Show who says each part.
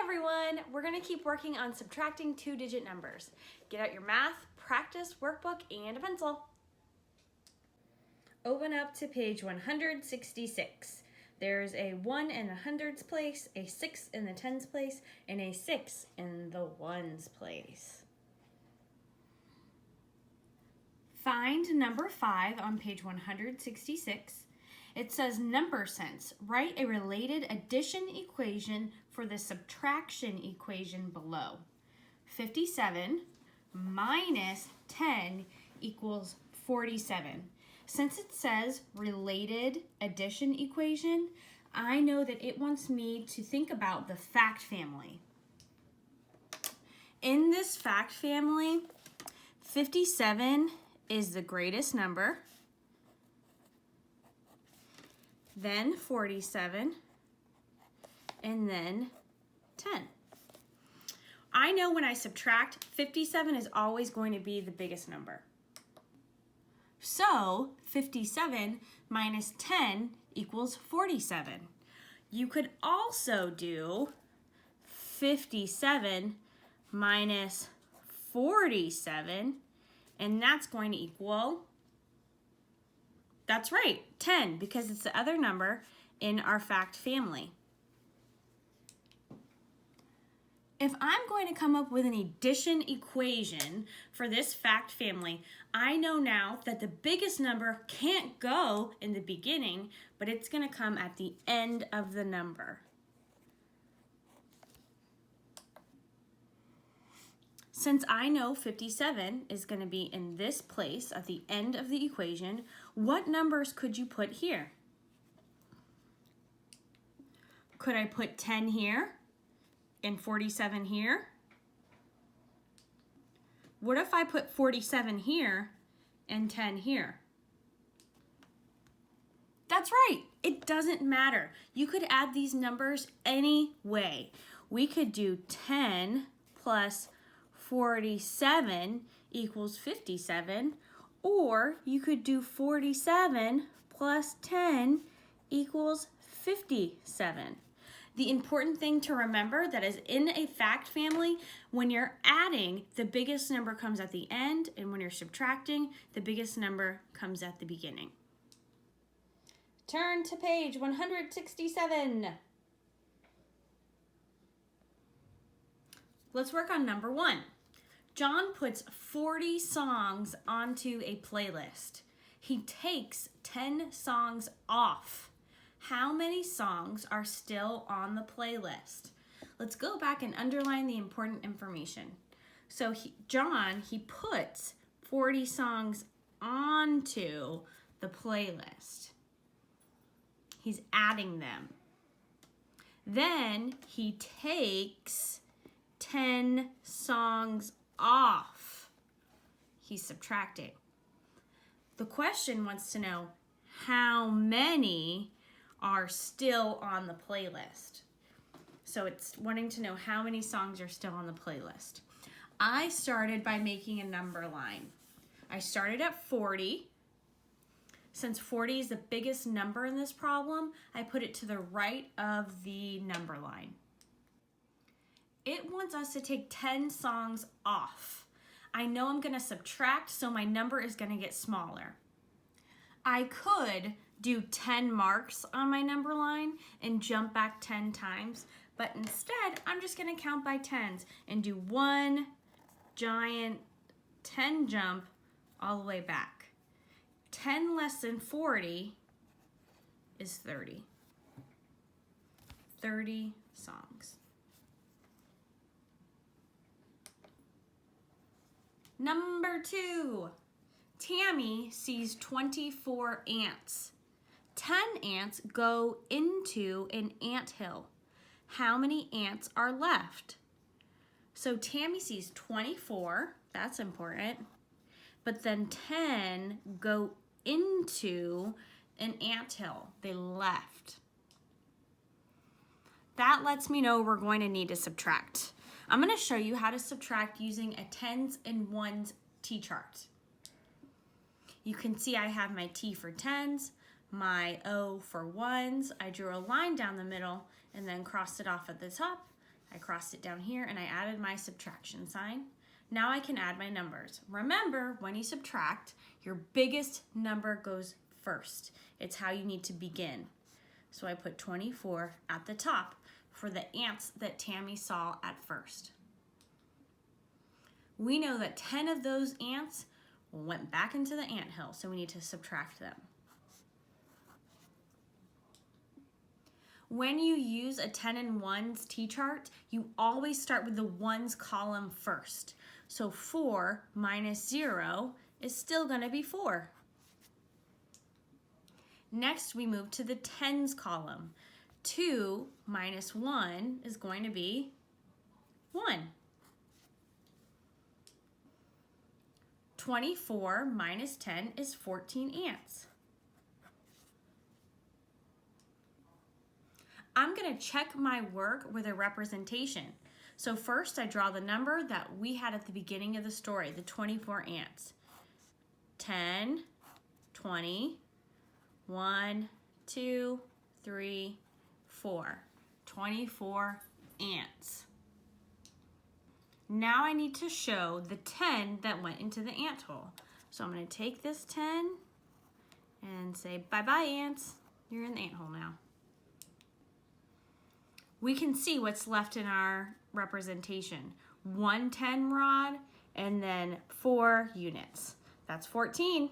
Speaker 1: everyone, we're going to keep working on subtracting two-digit numbers. Get out your math, practice workbook, and a pencil. Open up to page 166. There's a 1 in the hundreds place, a 6 in the tens place, and a 6 in the ones place. Find number 5 on page 166. It says number sense. Write a related addition equation for the subtraction equation below. 57 minus 10 equals 47. Since it says related addition equation, I know that it wants me to think about the fact family. In this fact family, 57 is the greatest number, then 47, and then 10. I know when I subtract, 57 is always going to be the biggest number. So 57 minus 10 equals 47. You could also do 57 minus 47, and that's going to equal, that's right, 10, because it's the other number in our fact family. If I'm going to come up with an addition equation for this fact family, I know now that the biggest number can't go in the beginning, but it's going to come at the end of the number. Since I know 57 is going to be in this place at the end of the equation, what numbers could you put here? Could I put 10 here and 47 here? What if I put 47 here and 10 here? That's right, it doesn't matter. You could add these numbers any way. We could do 10 plus 47 equals 57, or you could do 47 plus 10 equals 57. The important thing to remember that is in a fact family, when you're adding, the biggest number comes at the end, and when you're subtracting, the biggest number comes at the beginning. Turn to page 167. Let's work on number 1. John puts 40 songs onto a playlist. He takes 10 songs off. How many songs are still on the playlist? Let's go back and underline the important information. So John puts 40 songs onto the playlist. He's adding them. Then he takes 10 songs off. He's subtracting. The question wants to know how many are still on the playlist. So it's wanting to know how many songs are still on the playlist. I started by making a number line. I started at 40. Since 40 is the biggest number in this problem, I put it to the right of the number line. It wants us to take 10 songs off. I know I'm going to subtract, so my number is going to get smaller. I could do 10 marks on my number line and jump back 10 times, but instead I'm just going to count by tens and do one giant 10 jump all the way back. 10 less than 40 is 30. 30 songs. Number 2, Tammy sees 24 ants. 10 ants go into an anthill. How many ants are left? So Tammy sees 24, that's important, but then 10 go into an anthill. They left. That lets me know we're going to need to subtract. I'm going to show you how to subtract using a tens and ones T-chart. You can see I have my T for tens, my O for ones. I drew a line down the middle and then crossed it off at the top. I crossed it down here and I added my subtraction sign. Now I can add my numbers. Remember, when you subtract, your biggest number goes first. It's how you need to begin. So I put 24 at the top for the ants that Tammy saw at first. We know that 10 of those ants went back into the anthill, so we need to subtract them. When you use a 10 and 1s t-chart, you always start with the ones column first. So 4 minus 0 is still going to be 4. Next, we move to the tens column. 2 minus 1 is going to be 1. 24 minus 10 is 14 ants. I'm going to check my work with a representation. So first I draw the number that we had at the beginning of the story, the 24 ants. 10, 20, 1, 2, 3, 4. 24 ants. Now I need to show the 10 that went into the anthole. So I'm going to take this 10 and say, bye-bye ants. You're in the anthole now. We can see what's left in our representation. 1 10 rod and then 4 units. That's 14.